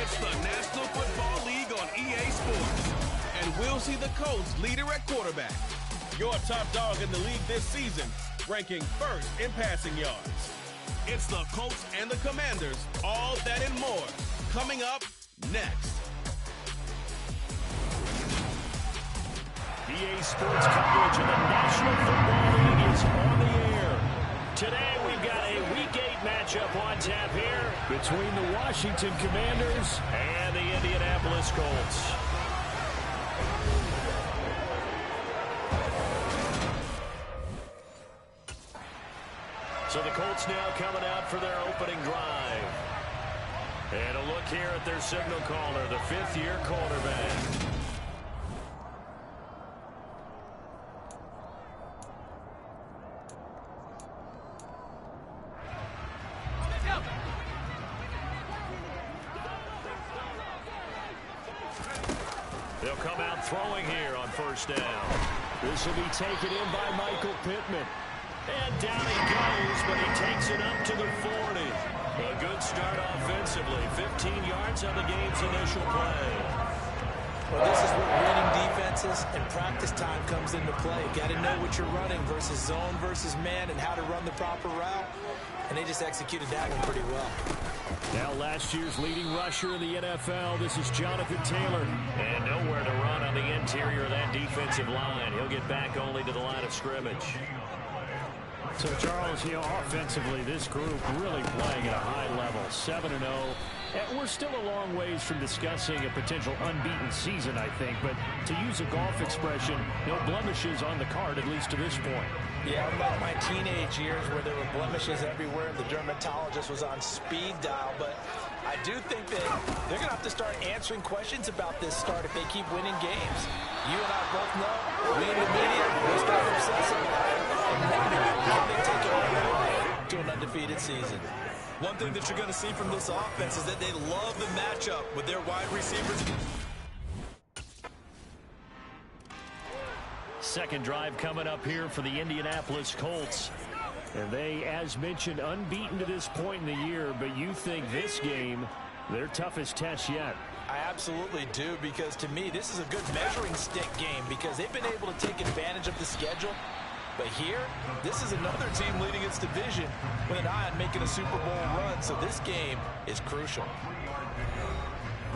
It's the National Football League on EA Sports. And we'll see the Colts leader at quarterback. Your top dog in the league this season, ranking first in passing yards. It's the Colts and the Commanders, all that and more, coming up next. EA Sports coverage of the National Football League is on the air. Today we've got a Week 8 matchup on tap here between the Washington Commanders and the Indianapolis Colts. So the Colts now coming out for their opening drive. And a look here at their signal caller, the fifth-year quarterback. They'll come out throwing here on first down. This will be taken in by Michael Pittman. And down he goes, but he takes it up to the 40. A good start offensively. 15 yards on the game's initial play. Well, this is where winning defenses and practice time comes into play. Got to know what you're running versus zone versus man and how to run the proper route. And they just executed that one pretty well. Now last year's leading rusher in the NFL, this is Jonathan Taylor. And nowhere to run on the interior of that defensive line. He'll get back only to the line of scrimmage. So, Charles, offensively, this group really playing at a high level, 7-0. And we're still a long ways from discussing a potential unbeaten season, I think. But to use a golf expression, no blemishes on the card, at least to this point. Yeah, unlike my teenage years where there were blemishes everywhere and the dermatologist was on speed dial. But I do think that they're going to have to start answering questions about this start if they keep winning games. You and I both know, we in the media, we'll start obsessing about it and wondering can they take it all the way to an undefeated season. One thing that you're going to see from this offense is that they love the matchup with their wide receivers. Second drive coming up here for the Indianapolis Colts. And they, as mentioned, unbeaten to this point in the year, but you think this game, their toughest test yet. I absolutely do, because to me, this is a good measuring stick game because they've been able to take advantage of the schedule. But here, this is another team leading its division with an eye on making a Super Bowl run, so this game is crucial.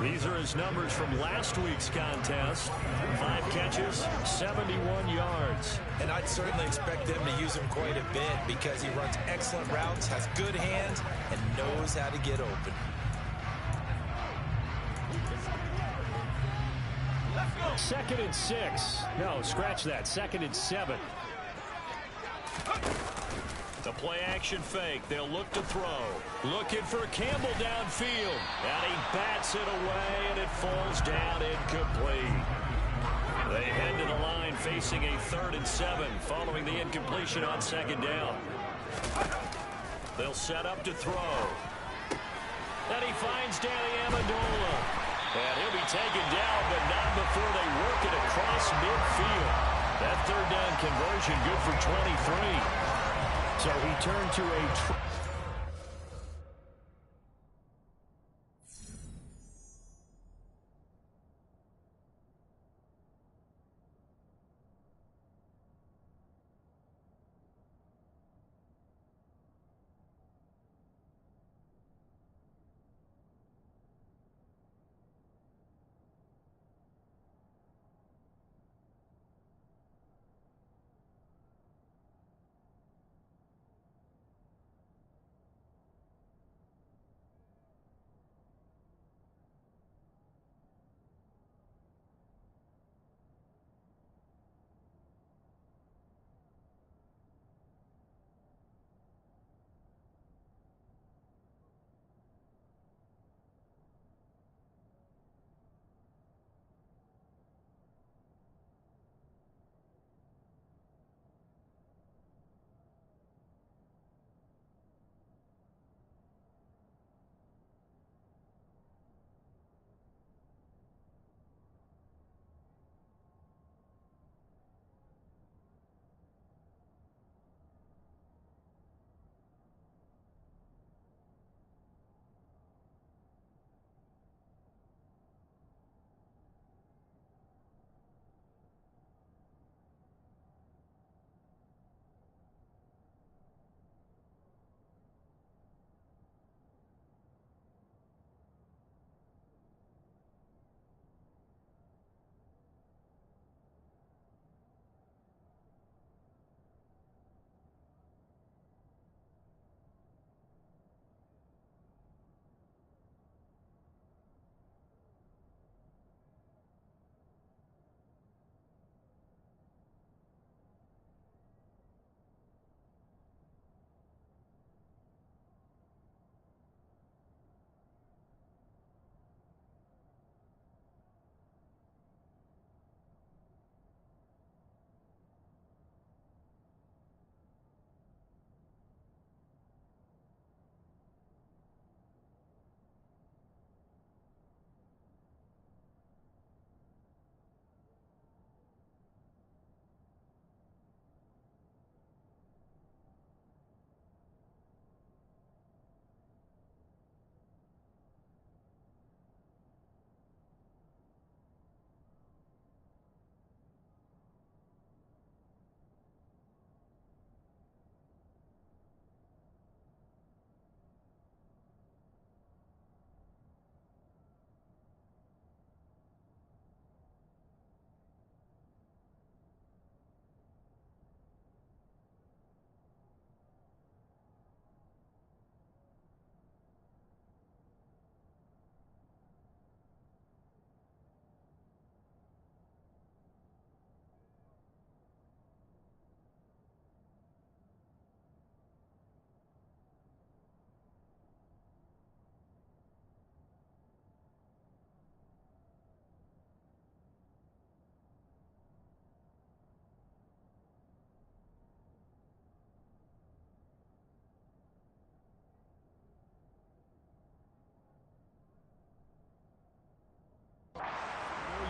These are his numbers from last week's contest. 5 catches, 71 yards. And I'd certainly expect them to use him quite a bit because he runs excellent routes, has good hands, and knows how to get open. Second and 6. No, scratch that. Second and 7. The play-action fake. They'll look to throw. Looking for Campbell downfield. And he bats it away, and it falls down incomplete. They head to the line facing a 3rd and 7 following the incompletion on second down. They'll set up to throw. And he finds Danny Amendola. And he'll be taken down, but not before they work it across midfield. That 3rd down conversion good for 23. So he turned to a...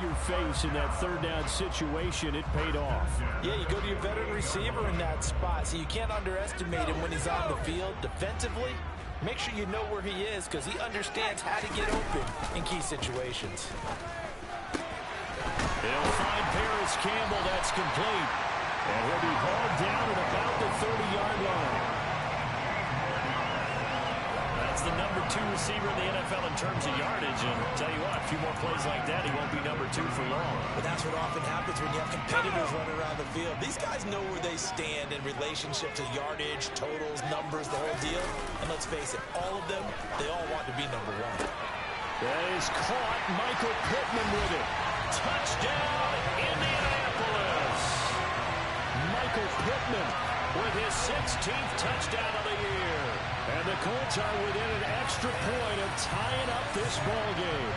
your face in that third down situation. It paid off. Yeah, you go to your veteran receiver in that spot, so you can't underestimate him when he's on the field. Defensively, make sure you know where he is because he understands how to get open in key situations. They'll find Paris Campbell. That's complete. And he'll be hauled down at about the 30-yard line. That's the number 2 receiver in the NFL in terms of yardage. And tell you what, a few more plays like that, he won't be number 2 for long. But that's what often happens when you have competitors running around the field. These guys know where they stand in relationship to yardage, totals, numbers, the whole deal. And let's face it, all of them, they all want to be number 1. That is caught. Michael Pittman with it. Touchdown, Indianapolis. Michael Pittman with his 16th touchdown of the year. And the Colts are within an extra point of tying up this ball game.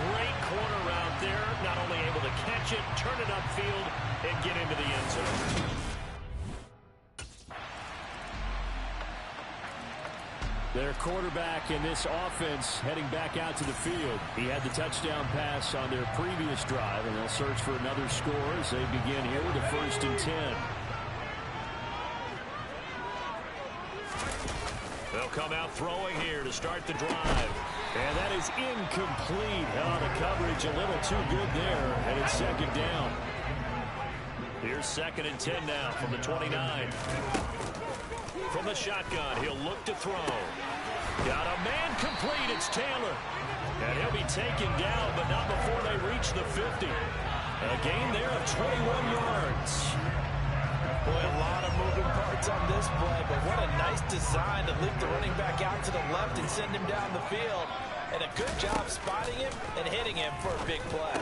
Great corner route there. Not only able to catch it, turn it upfield, and get into the end zone. Their quarterback in this offense heading back out to the field. He had the touchdown pass on their previous drive, and they'll search for another score as they begin here with a 1st and 10. They'll come out throwing here to start the drive. And that is incomplete. Oh, the coverage a little too good there, and it's 2nd down. Here's 2nd and 10 now from the 29. From the shotgun, he'll look to throw. Got a man complete. It's Taylor. And he'll be taken down, but not before they reach the 50. A gain there of 21 yards. Boy, a lot of moving parts on this play, but what a nice design to lift the running back out to the left and send him down the field. And a good job spotting him and hitting him for a big play.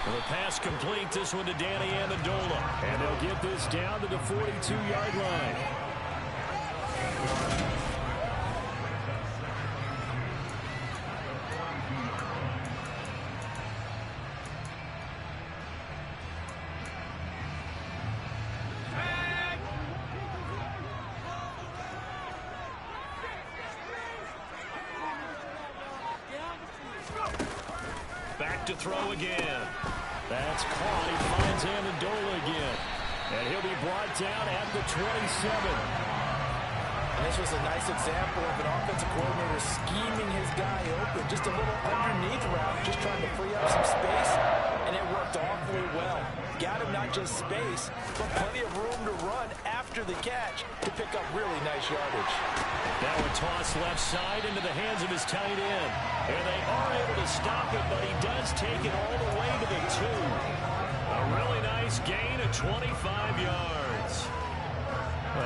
Well, the pass complete, this one to Danny Amendola. And they'll get this down to the 42-yard line. Back to throw again. That's caught. He finds Amendola again. And he'll be brought down at the 27. And this was a nice example of an offensive coordinator scheming his guy open. Just a little underneath route, just trying to free up some space. And it worked awfully well. Got him not just space, but plenty of room to run after the catch to pick up really nice yardage. That one tossed left side into the hands of his tight end. And they are able to stop it, but he does take it all the way to the 2. A really nice gain of 25 yards.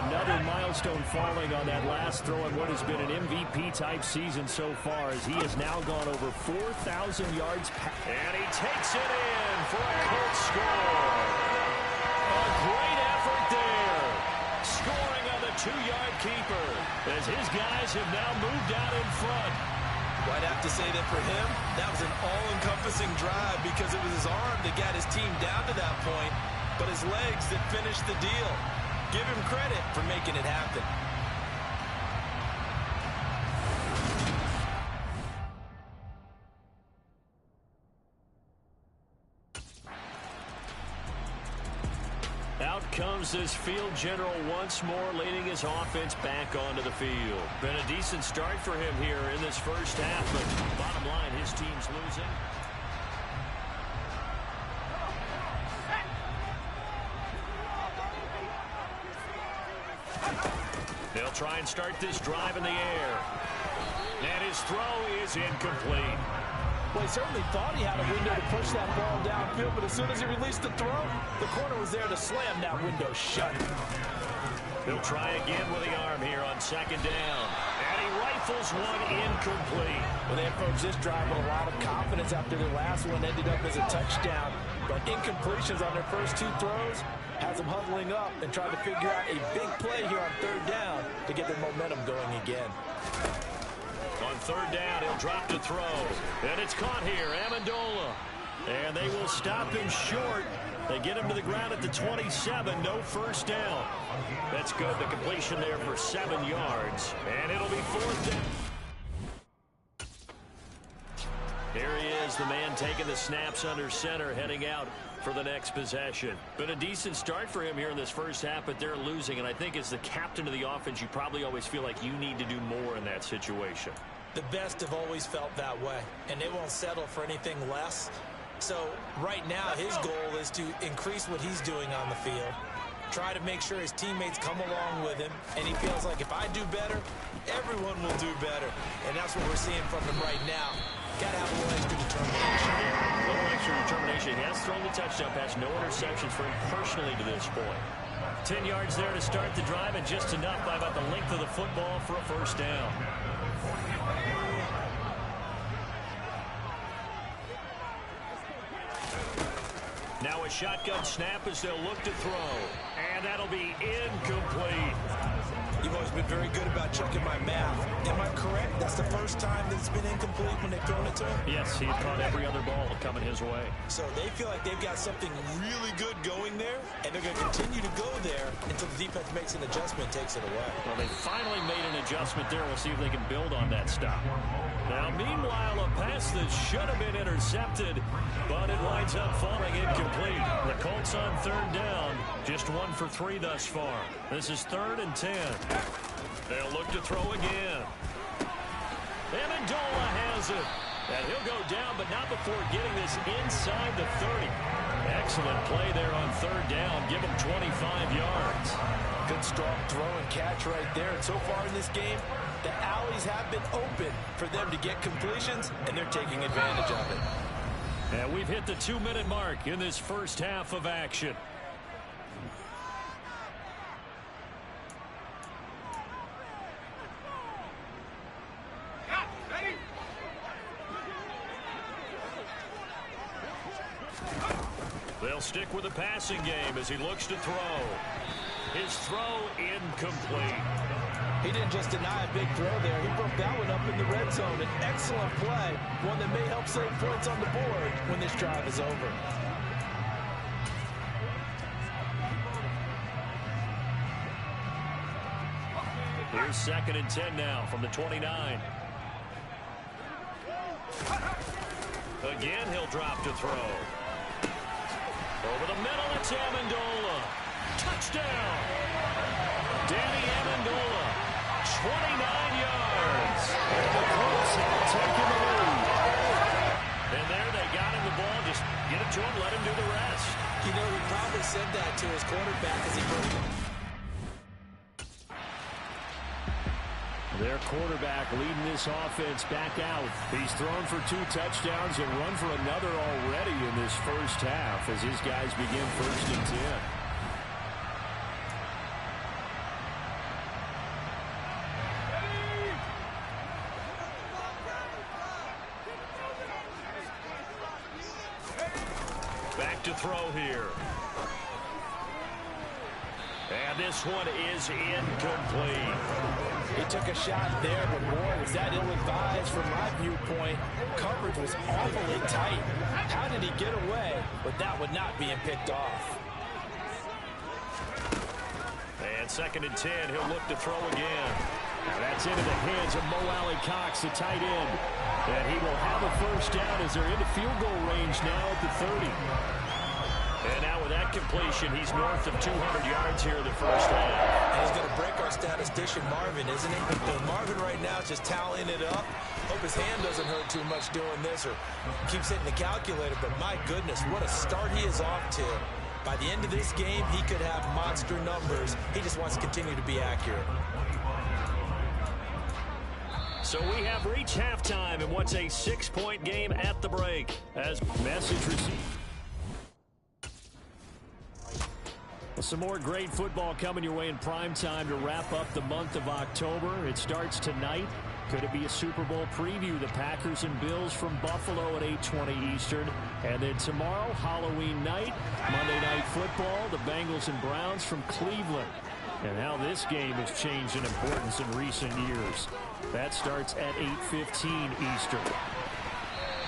Another milestone falling on that last throw in what has been an MVP-type season so far, as he has now gone over 4,000 yards. And he takes it in for a Colts score. A great effort there. Scoring on the 2-yard keeper as his guys have now moved out in front. Well, I'd have to say that for him, that was an all-encompassing drive because it was his arm that got his team down to that point, but his legs that finished the deal. Give him credit for making it happen. Out comes this field general once more, leading his offense back onto the field. Been a decent start for him here in this first half, but bottom line, his team's losing. They'll try and start this drive in the air. And his throw is incomplete. Well, he certainly thought he had a window to push that ball downfield, but as soon as he released the throw, the corner was there to slam that window shut. He'll try again with the arm here on 2nd down. And he rifles one incomplete. Well, they approached this drive with a lot of confidence after their last one ended up as a touchdown. But incompletions on their first 2 throws has them huddling up and trying to figure out a big play here on 3rd down to get their momentum going again. On 3rd down, he'll drop to throw. And it's caught here, Amendola. And they will stop him short. They get him to the ground at the 27, no first down. That's good, the completion there for 7 yards. And it'll be 4th down. Here he is, the man taking the snaps under center, heading out for the next possession. Been a decent start for him here in this first half, but they're losing. And I think as the captain of the offense, you probably always feel like you need to do more in that situation. The best have always felt that way, and they won't settle for anything less. So right now, his goal is to increase what he's doing on the field, try to make sure his teammates come along with him, and he feels like if I do better, everyone will do better. And that's what we're seeing from him right now. Got to have a little extra determination. A little extra determination. He has thrown the touchdown pass. No interceptions for him personally to this point. 10 yards there to start the drive, and just enough by about the length of the football for a first down. Now a shotgun snap as they'll look to throw. And that'll be incomplete. You've always been very good about checking my math. Am I correct? That's the first time that it's been incomplete when they've thrown it to him? Yes, he had caught every other ball coming his way. So they feel like they've got something really good going there, and they're going to continue to go there until the defense makes an adjustment, takes it away. Well, they finally made an adjustment there. We'll see if they can build on that stop. Now, meanwhile, a pass that should have been intercepted, but it winds up falling incomplete. The Colts on third down, just 1 for 3 thus far. This is 3rd and 10. They'll look to throw again. Amendola has it. And he'll go down, but not before getting this inside the 30. Excellent play there on third down. Give him 25 yards. Good strong throw and catch right there. And so far in this game, the alleys have been open for them to get completions, and they're taking advantage of it. And we've hit the 2-minute mark in this first half of action. They'll stick with the passing game as he looks to throw. His throw incomplete. He didn't just deny a big throw there. He broke that one up in the red zone. An excellent play, one that may help save points on the board when this drive is over. Here's 2nd and 10 now from the 29. Again, he'll drop to throw. Over the middle, it's Amendola. Touchdown! Danny Amendola, 29 yards. And the Colts have taken the lead. And there they got him the ball. Just get it to him, let him do the rest. You know, he probably said that to his quarterback as he broke it. Their quarterback leading this offense back out. He's thrown for 2 touchdowns and run for another already in this first half as his guys begin 1st and 10. Back to throw here. And this one is incomplete. He took a shot there, but boy, was that ill-advised from my viewpoint. Coverage was awfully tight. How did he get away with that one not being picked off? And 2nd and 10, he'll look to throw again. Now that's into the hands of Mo Alley Cox, the tight end. And he will have a first down as they're into field goal range now at the 30. And now with that completion, he's north of 200 yards here in the first half. And he's going to break our statistician Marvin, isn't he? But Marvin right now is just tallying it up. Hope his hand doesn't hurt too much doing this or keeps hitting the calculator. But my goodness, what a start he is off to. By the end of this game, he could have monster numbers. He just wants to continue to be accurate. So we have reached halftime in what's a 6-point game at the break. As message received. Some more great football coming your way in prime time to wrap up the month of October. It starts tonight. Could it be a Super Bowl preview? The Packers and Bills from Buffalo at 8:20 Eastern. And then tomorrow, Halloween night, Monday Night Football, the Bengals and Browns from Cleveland. And how this game has changed in importance in recent years. That starts at 8:15 Eastern.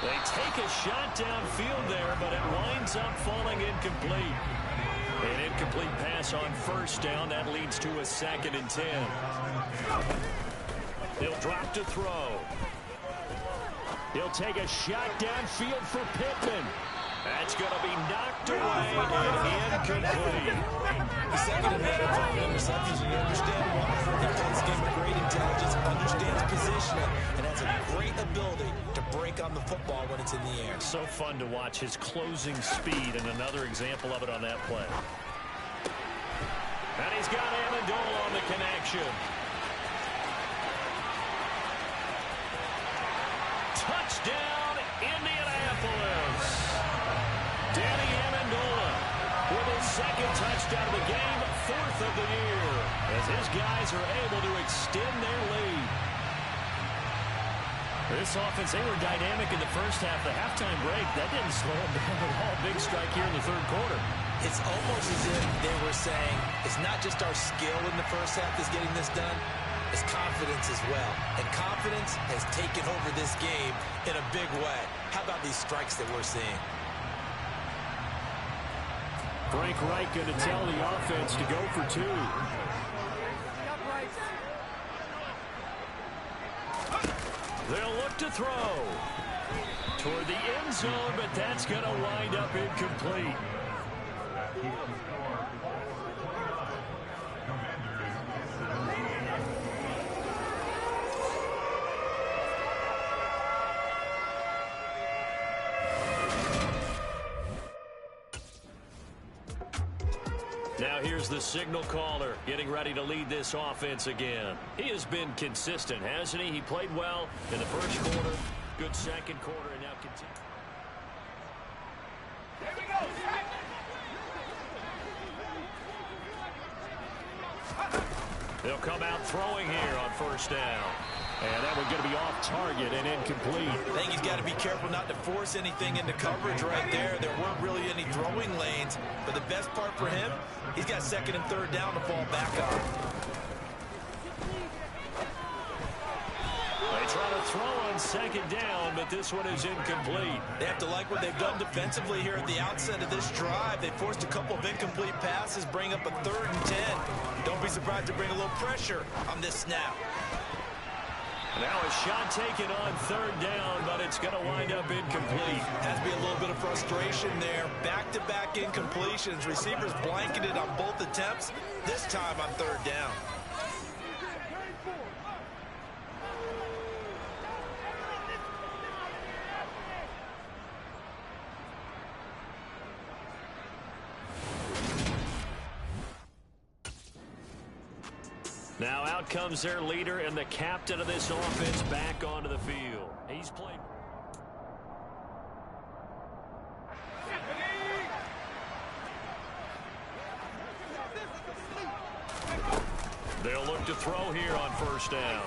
They take a shot downfield there, but it winds up falling incomplete. An incomplete pass on first down. That leads to a 2nd and 10. He'll drop to throw. He'll take a shot downfield for Pittman. That's going to be knocked away and incomplete. The second advantage on interceptions, and you understand why. He plays the game with great intelligence, understands positioning, and has a great ability to break on the football when it's in the air. So fun to watch his closing speed, and another example of it on that play. And he's got Amendola on the connection. Touchdown, Indianapolis. Danny Amendola with his second touchdown of the game, fourth of the year, as his guys are able to extend their lead. This offense, they were dynamic in the first half. The halftime break, that didn't slow them down at all. Big strike here in the third quarter. It's almost as if they were saying, it's not just our skill in the first half that's getting this done, it's confidence as well. And confidence has taken over this game in a big way. How about these strikes that we're seeing? Frank Reich going to tell the offense to go for two. They'll look to throw toward the end zone, but that's going to wind up incomplete. Now here's the signal caller getting ready to lead this offense again. He has been consistent, hasn't he? He played well in the first quarter, good second quarter, and now continues. Here we go. They'll come out throwing here on first down. And that one's going to be off target and incomplete. I think he's got to be careful not to force anything into coverage right there. There weren't really any throwing lanes. But the best part for him, he's got second and third down to fall back on. They try to throw on second down, but this one is incomplete. They have to like what they've done defensively here at the outset of this drive. They forced a couple of incomplete passes, bring up a 3rd and 10. Don't be surprised to bring a little pressure on this snap. Now a shot taken on third down, but it's going to wind up incomplete. Has to be a little bit of frustration there. Back-to-back incompletions. Receivers blanketed on both attempts, this time on third down. Now out comes their leader and the captain of this offense back onto the field. He's played. They'll look to throw here on first down.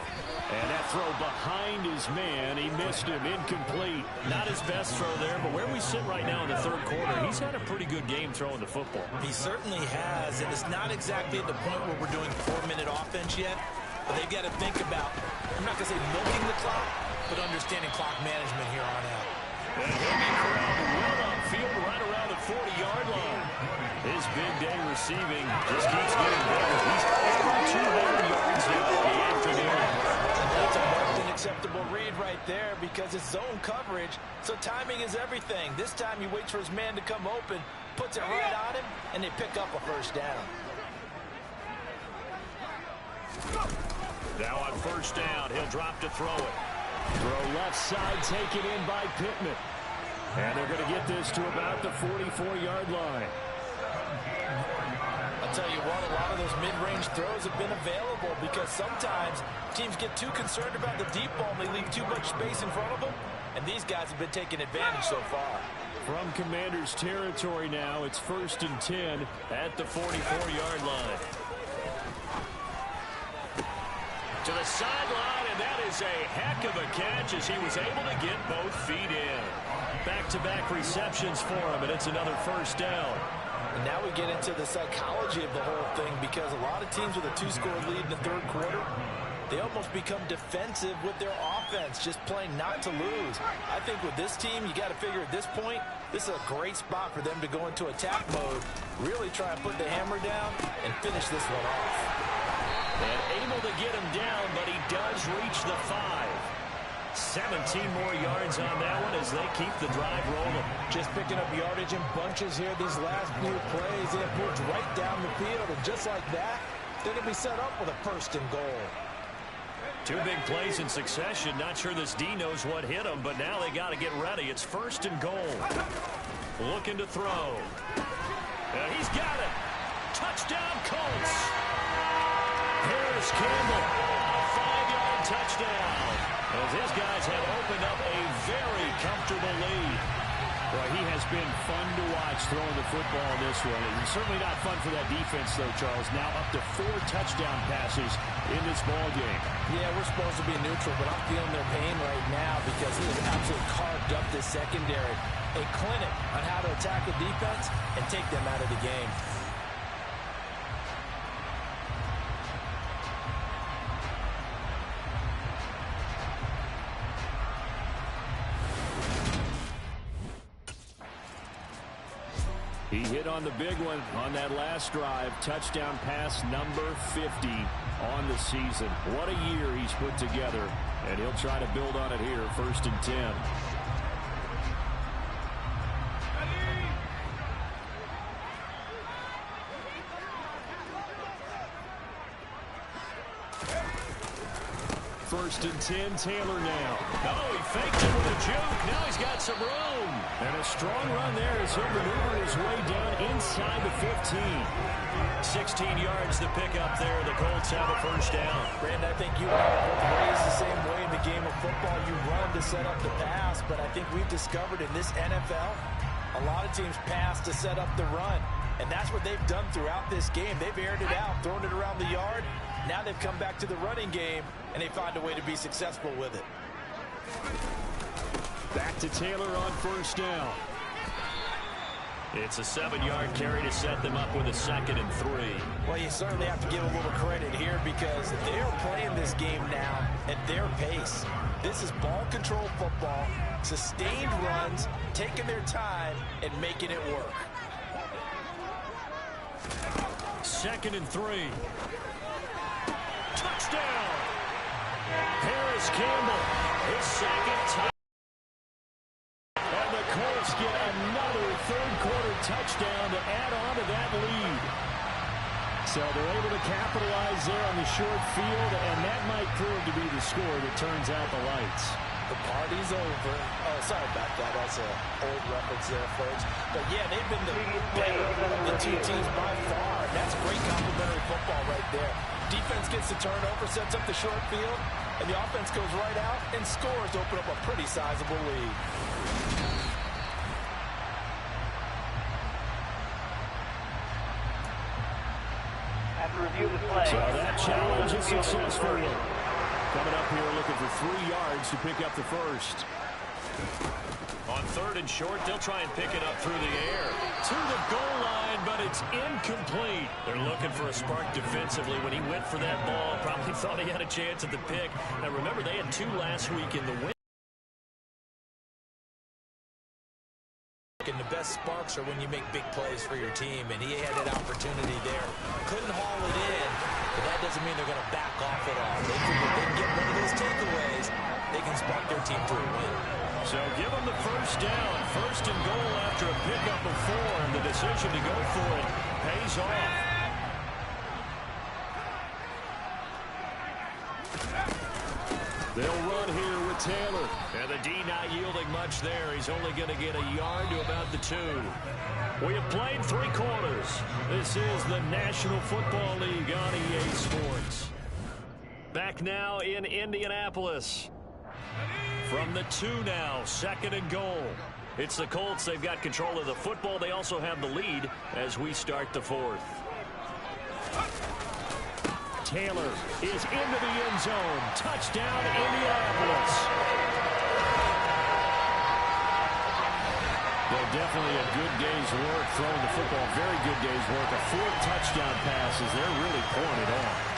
And that throw behind his man, he missed him, incomplete. Not his best throw there, but where we sit right now in the third quarter, he's had a pretty good game throwing the football. He certainly has, and it's not exactly at the point where we're doing 4-minute offense yet, but they've got to think about, I'm not going to say milking the clock, but understanding clock management here on out. And he'll be corralled well upfield right around the 40-yard line. His big day receiving just keeps getting better. He's over 200 yards now in the afternoon. That's a marked and acceptable read right there because it's zone coverage, so timing is everything. This time he waits for his man to come open, puts it right on him, and they pick up a first down. Now on first down, he'll drop to throw it. Throw left side taken in by Pittman. And they're going to get this to about the 44-yard line. I'll tell you what, a lot of those mid-range throws have been available because sometimes teams get too concerned about the deep ball and they leave too much space in front of them, and these guys have been taking advantage so far. From Commander's territory now, it's 1st and 10 at the 44-yard line. To the sideline, and that is a heck of a catch as he was able to get both feet in. Back-to-back receptions for him, and it's another first down. And now we get into the psychology of the whole thing because a lot of teams with a 2-score lead in the third quarter, they almost become defensive with their offense, just playing not to lose. I think with this team, you got to figure at this point, this is a great spot for them to go into attack mode, really try and put the hammer down and finish this one off. And able to get him down, but he does reach the 5. 17 more yards on that one as they keep the drive rolling. Just picking up yardage in bunches here. These last few plays, they have moved right down the field. And just like that, they're going to be set up with a 1st and goal. 2 big plays in succession. Not sure this D knows what hit them, but now they got to get ready. It's 1st and goal. Looking to throw. He's got it. Touchdown, Colts. Harris Campbell, a 5-yard touchdown. As his guys have opened up a very comfortable lead. Well, he has been fun to watch throwing the football in this one. It's certainly not fun for that defense, though, Charles. Now up to 4 touchdown passes in this ball game. Yeah, we're supposed to be neutral, but I'm feeling their pain right now because he has absolutely carved up this secondary. A clinic on how to attack the defense and take them out of the game. He hit on the big one on that last drive. Touchdown pass number 50 on the season. What a year he's put together, and he'll try to build on it here, 1st and 10. First and 10, Taylor now. Oh, he faked it with a juke. Now he's got some room. And a strong run there as he'll maneuver his way down inside the 15. 16 yards to pick up there. The Colts have a 1st down. Brandon, I think you and I are both raised the same way in the game of football. You run to set up the pass, but I think we've discovered in this NFL, a lot of teams pass to set up the run. And that's what they've done throughout this game. They've aired it out, thrown it around the yard. Now they've come back to the running game, and they find a way to be successful with it. Back to Taylor on 1st down. It's a 7-yard carry to set them up with a 2nd and 3. Well, you certainly have to give a little credit here because they are playing this game now at their pace. This is ball control football, sustained runs, taking their time, and making it work. 2nd and 3. Touchdown! Harris Campbell, his 2nd touchdown. And the Colts get another 3rd-quarter touchdown to add on to that lead. So they're able to capitalize there on the short field, and that might prove to be the score that turns out the lights. The party's over. Oh, sorry about that. That's an old reference there, folks. But, yeah, they've been the better of the 2 teams by far. That's great complimentary football right there. Defense gets the turnover, sets up the short field, and the offense goes right out and scores to open up a pretty sizable lead. So that challenge is successful. Coming up here looking for 3 yards to pick up the 1st. On 3rd and short, they'll try and pick it up through the air. To the goal line, but it's incomplete. They're looking for a spark defensively. When he went for that ball, probably thought he had a chance at the pick. Now remember, they had 2 last week in the win. And the best sparks are when you make big plays for your team, and he had that opportunity there. Couldn't haul it in, but that doesn't mean they're going to back off at all. They think if they can get one of those takeaways, they can spark their team to a win. So give them the 1st down. 1st and goal after a pickup of 4, and the decision to go for it pays off. They'll run here with Taylor. And the D not yielding much there. He's only going to get a yard to about the 2. We have played 3 quarters. This is the National Football League on EA Sports. Back now in Indianapolis. From the 2 now, 2nd and goal. It's the Colts. They've got control of the football. They also have the lead as we start the 4th. Taylor is into the end zone. Touchdown, Indianapolis. Well, definitely a good day's work throwing the football. Very good day's work. A 4th touchdown pass as they're really pouring it on.